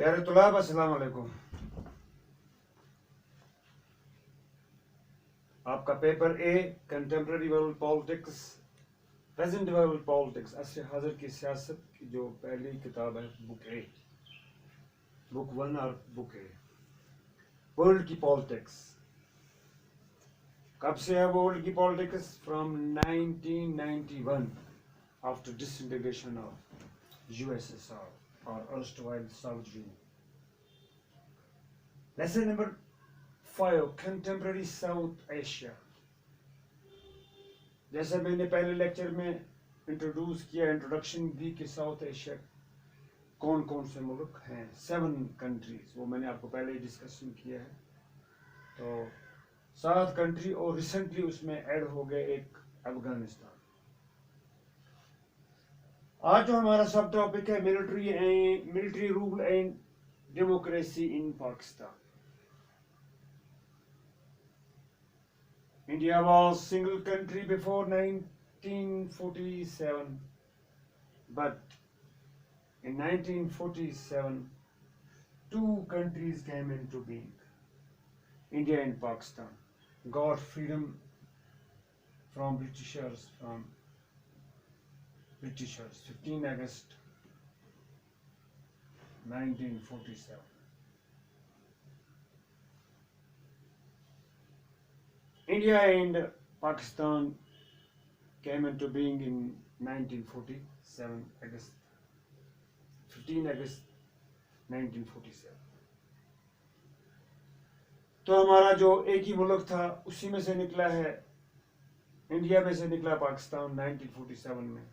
پیارے طلاب السلام علیکم. آپ کا paper A contemporary world politics present world politics عصر حاضر کی سیاست کی جو پہلی کتاب ہے بک اے، بک 1 اور بک اے، ورلڈ کی پالیٹکس. کب سے ہے ورلڈ کی politics? From 1991 after disintegration of USSR اور erstwhile Soviet Union. Lesson number 5 Contemporary South Asia. جیسے میں نے پہلے لیکچر میں انٹروڈیوس کیا، انٹروڈکشن دی کہ ساؤتھ ایشیا کون کون سے ملک ہیں، 7 کنٹریز، وہ میں نے آپ کو پہلے ہی ڈسکشن کیا ہے. تو 7 کنٹری اور ریسنٹلی اس میں ایڈ ہو گئے ایک افغانستان. آج جو ہمارا سب ٹاپک ہے military role and democracy in Pakistan. India was single country before 1947, but in 1947, 2 countries came into being. India and Pakistan got freedom from Britishers, 15 August 1947. India and Pakistan came into being in 1947, 15 August 1947. تو ہمارا جو ایک ہی ملک تھا اسی میں سے نکلا ہے، انڈیا میں سے نکلا پاکستان 1947 میں.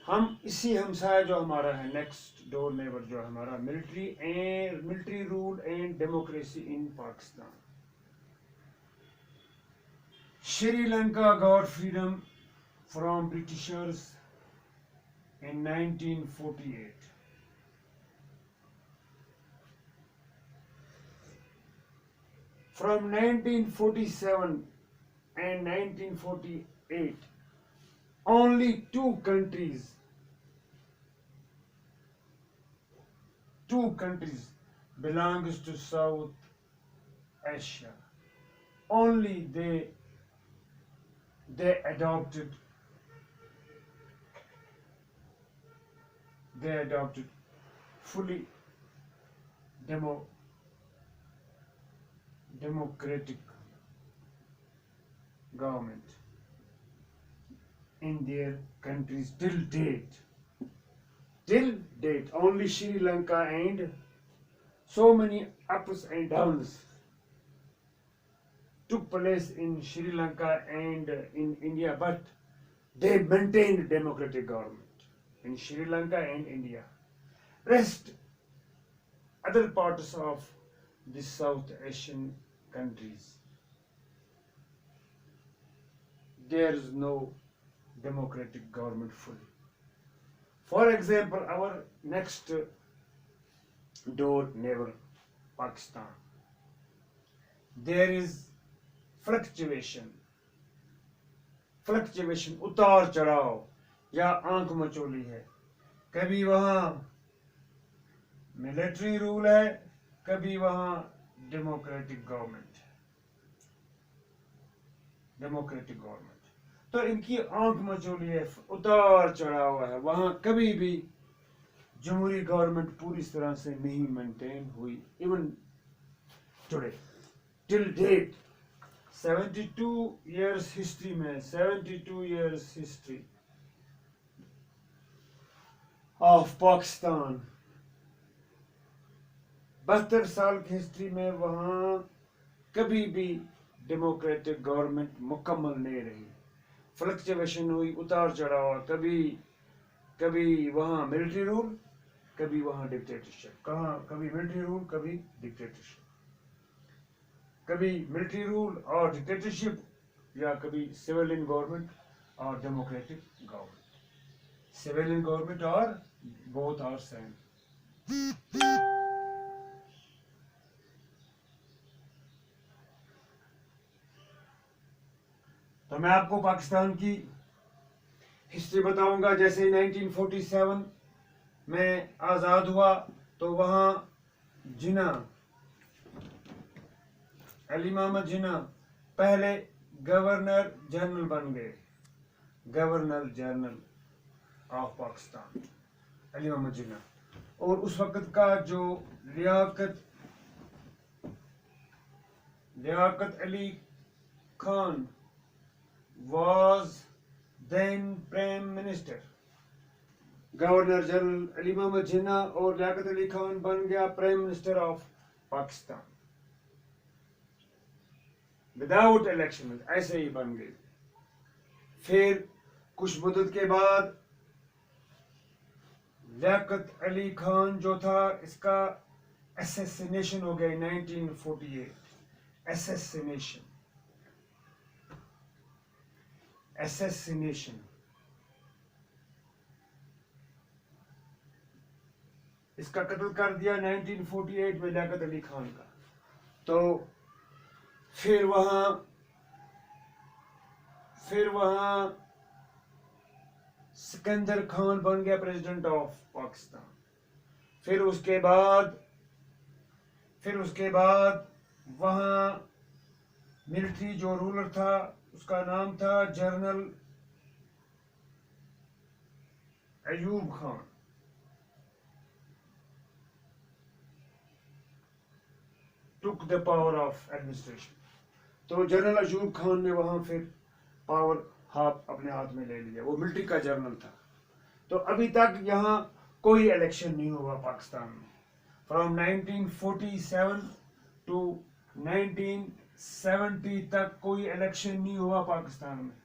ہم اسی ہمسایہ جو ہمارا ہے، نیکسٹ ڈور نیبر جو ہمارا، military role and democracy in Pakistan. Sri Lanka got freedom from Britishers in 1948. From 1947 and 1948, only 2 countries belongs to South Asia. Only they adopted fully democratic government in their countries till date. Only Sri Lanka, and so many ups and downs took place in Sri Lanka and in India, but they maintained democratic government in Sri Lanka and India. Rest other parts of the South Asian countries, there is no democratic government fully. For example, our next door neighbor, Pakistan, there is fluctuation, اتار چڑھاؤ یا آنکھ مچولی ہے. کبھی وہاں military role ہے، کبھی وہاں ڈیموکریٹک گورنمنٹ. تو ان کی آنکھ مچولی ہے، اتار چڑھاؤ ہے. وہاں کبھی بھی جمہوری گورنمنٹ پوری طرح سے نہیں مینٹین ہوئی. Even today till date 72 years history میں، 72 years ہسٹری آف پاکستان، 72 سال کی ہسٹری میں وہاں کبھی بھی ڈیموکریٹک گورنمنٹ مکمل نہیں رہی. فلکچویشن ہوئی، اتار چڑھاؤ، کبھی وہاں ملٹری رول، کبھی وہاں ڈکٹیٹرشپ. کبھی ملٹری رول، کبھی ڈکٹیٹرشپ، کبھی ملٹری رول اور ڈکٹیٹرشپ، یا کبھی سویلین گورنمنٹ اور ڈیموکریٹک گورنمنٹ. سویلین گورنمنٹ اور بوتھ آر سیم. تو میں آپ کو پاکستان کی ہسٹری بتاؤں گا. جیسے 1947 میں آزاد ہوا تو وہاں جناح، علی محمد جناح پہلے گورنر جنرل بن گئے، governor general of Pakistan Ali Muhammad Jinnah. اور اس وقت کا جو Liaquat Ali Khan was then prime minister. Governor general Ali Muhammad Jinnah اور لیاقت علی خان بن گیا prime minister of Pakistan without election, ایسے ہی بن گئے. پھر کچھ مدت کے بعد لیاقت علی خان جو تھا اس کا اسیسینیشن ہو گیا 1948. اسیسینیشن اس کا قتل کر دیا 1948 میں لیاقت علی خان کا. تو پھر وہاں سکندر خان بن گیا پریزیڈنٹ آف پاکستان. پھر اس کے بعد وہاں ملٹری جو رولر تھا اس کا نام تھا general Ayub Khan. took the power of administration. تو جنرل ایوب خان نے وہاں پھر پاور اپنے ہاتھ میں لے لیا، وہ ملٹری کا جنرل تھا. تو ابھی تک یہاں کوئی الیکشن نہیں ہوا پاکستان میں. فرام 1947 ٹو 1970 تک کوئی الیکشن نہیں ہوا پاکستان میں.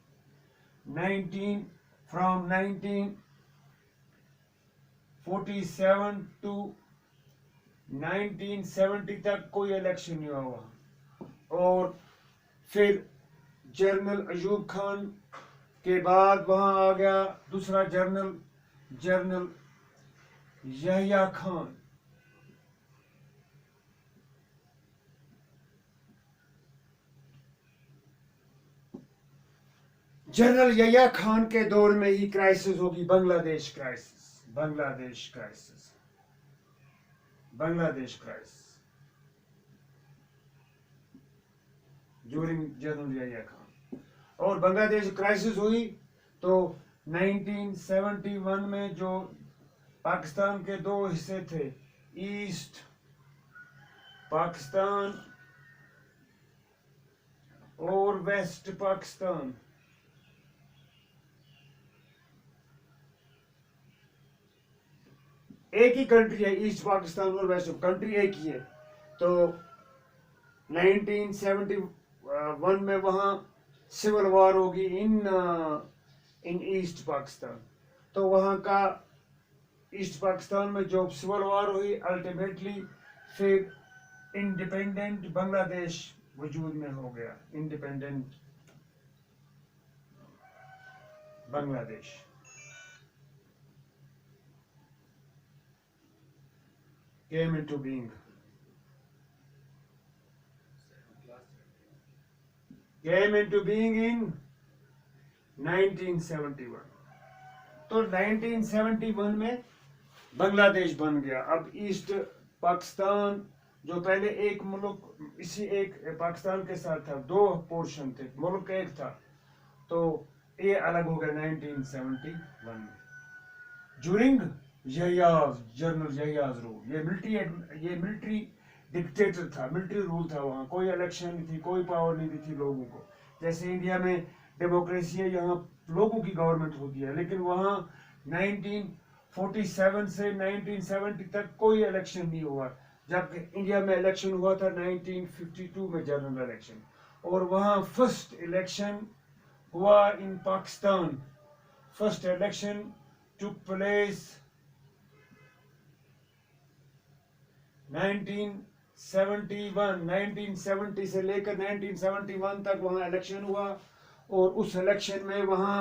فرام 1947 ٹو 1970 تک کوئی الیکشن نہیں ہوا. اور پھر جنرل ایوب خان کے بعد وہاں آ گیا دوسرا جنرل یحییٰ خان. جنرل یحییٰ خان کے دور میں ہی کرائسس ہوگی بنگلہ دیش crisis during general Yahya Khan. اور بنگلہ دیش کرائسس ہوئی تو 1971 میں جو پاکستان کے دو حصے تھے، ایسٹ پاکستان اور ویسٹ پاکستان، ایک ہی کنٹری ہے، ایسٹ پاکستان اور ویسٹ کنٹری ایک ہی ہے. تو 1971 میں وہاں سول وار ہوگی ان ایسٹ پاکستان. تو وہاں کا ایسٹ پاکستان میں جو سول وار ہوئی الٹیمیٹلی پھر انڈیپینڈنٹ بنگلہ دیش وجود میں ہو گیا. انڈیپینڈنٹ بنگلہ دیش came into being. Came into being in 1971. تو 1971 میں بنگلہ دیش بن گیا. اب ایسٹ پاکستان جو پہلے ایک ملک اسی ایک پاکستان کے ساتھ تھا، دو پورشن تھے، ملک ایک تھا، تو یہ الگ ہو گیا 1971 میں ڈیورنگ جنرل یحییٰ's رول. یہ ملٹری ڈکٹیٹر تھا، ملٹری رول تھا. وہاں کوئی الیکشن نہیں تھی، کوئی پاور نہیں دی تھی لوگوں کو. جیسے انڈیا میں ڈیموکریسی ہے، یہاں لوگوں کی گورنمنٹ ہوتی ہے، لیکن وہاں 1947 سے 1970 تک کوئی الیکشن نہیں ہوا. جبکہ انڈیا میں الیکشن ہوا تھا 1952 میں جنرل الیکشن. اور وہاں فرسٹ الیکشن ہوا in Pakistan. First election took place 1970 سے لے کر 1971 تک وہاں الیکشن ہوا. اور اس الیکشن میں وہاں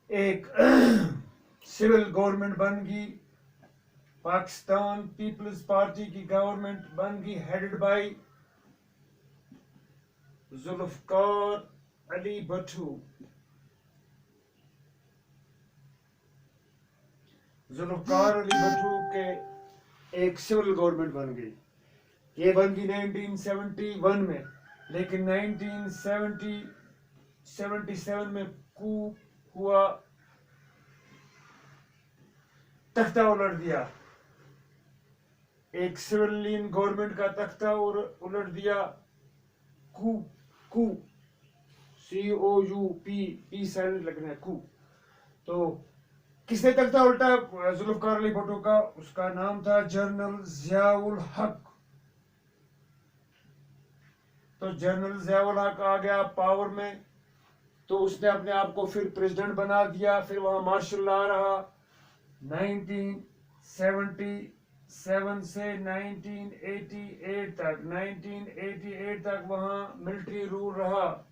ایک سول گورنمنٹ بن گئی، پاکستان پیپلز پارٹی کی گورنمنٹ بن گئی، ہیڈڈ بائی ذوالفقار علی بھٹو. ذوالفقار علی بھٹو کے ایک سول گورنمنٹ بن گئی. یہ بن گئی 1971 میں، لیکن 1977 میں کو ہوا، تختہ الٹ دیا. ایک سویلین گورنمنٹ کا تختہ الٹ دیا. کو پی سائلنٹ لگنا ہے کو. تو کس نے تختہ الٹا ذوالفقار علی بھٹو کا؟ اس کا نام تھا جنرل ضیاء الحق. تو جنرل ضیاء الحق آ گیا پاور میں، تو اس نے اپنے آپ کو پھر پریزیڈنٹ بنا دیا. پھر وہاں مارشل لا رہا 1977 سے 1988 تک وہاں ملٹری رول رہا،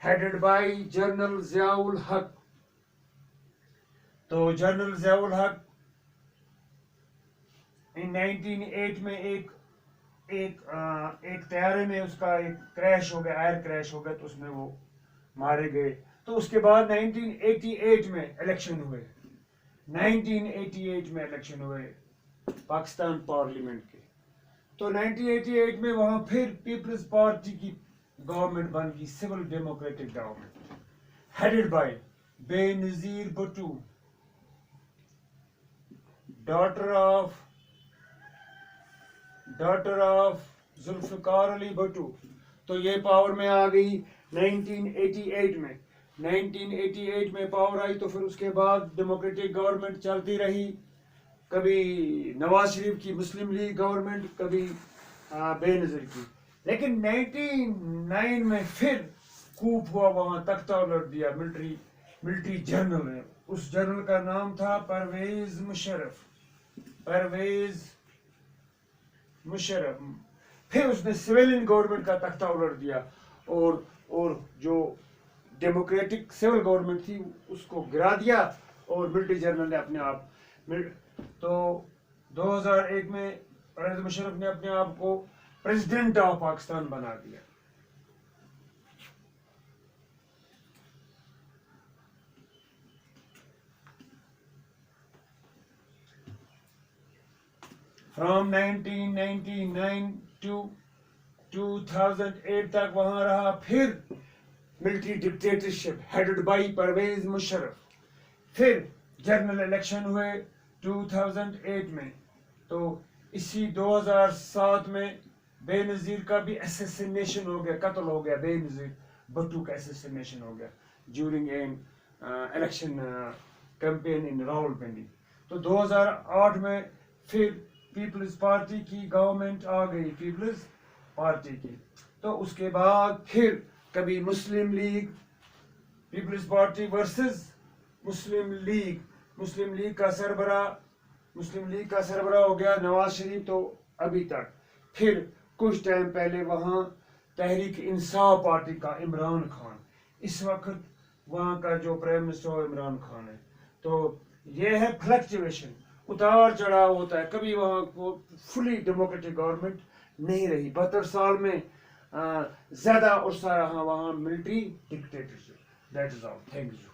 ہیڈڈ بائی جنرل ضیاء الحق. تو جنرل ضیاء الحق 1908 میں ایک طیارے میں اس کا ایک کریش ہو گیا، ایئر کریش ہو گیا، تو اس میں وہ مارے گئے. تو اس کے بعد 1988 میں الیکشن ہوئے. 1988 میں الیکشن ہوئے پاکستان پارلیمنٹ کے. تو 1988 میں وہاں پھر پیپلز پارٹی کی گورنمنٹ بن گئی، civil democratic government headed by بے نظیر بھٹو، ڈاٹر آف ذوالفقار علی بھٹو. تو یہ پاور میں آ گئی 1988 میں. 1988 میں پاور آئی تو پھر اس کے بعد ڈیموکریٹک گورنمنٹ چلتی رہی، کبھی نواز شریف کی مسلم لیگ گورنمنٹ، کبھی بے نظیر کی. لیکن 99 میں پھر کوپ ہوا، وہاں تختہ الٹ دیا ملٹری جنرل نے. اس جنرل کا نام تھا پرویز مشرف. پھر اس نے سویلین گورنمنٹ کا تختہ الٹ دیا، اور جو ڈیموکریٹک سول گورنمنٹ تھی اس کو گرا دیا، اور ملٹری جنرل نے اپنے آپ. تو 2001 میں پرویز مشرف نے اپنے آپ کو پریزیڈنٹ آف پاکستان بنا دیا. فرام 1999 to 2008 تک وہاں رہا. پھر military dictatorship headed by Pervez Musharraf. پھر جنرل الیکشن ہوئے 2008 میں. تو اسی 2007 میں بے نظیر کا بھی اسیسینیشن ہو گیا، قتل ہو گیا. بے نظیر بھٹو کا اسیسینیشن ہو گیا during an election campaign in Rawalpindi. تو 2008 میں پھر پیپلز پارٹی کی گورنمنٹ آ گئی، پیپلز پارٹی کی. تو اس کے بعد پھر کبھی مسلم لیگ، پیپلز پارٹی ورسز مسلم لیگ کا سربراہ ہو گیا نواز شریف. تو ابھی تک پھر کچھ ٹائم پہلے وہاں تحریک انصاف پارٹی کا عمران خان، اس وقت وہاں کا جو پرائم منسٹر عمران خان ہے. تو یہ ہے فلکچویشن، اتار چڑھاؤ ہوتا ہے. کبھی وہاں کو فلی ڈیموکریٹک گورنمنٹ نہیں رہی. 72 سال میں زیادہ عرصہ رہا وہاں military dictatorship. That is all. Thank you.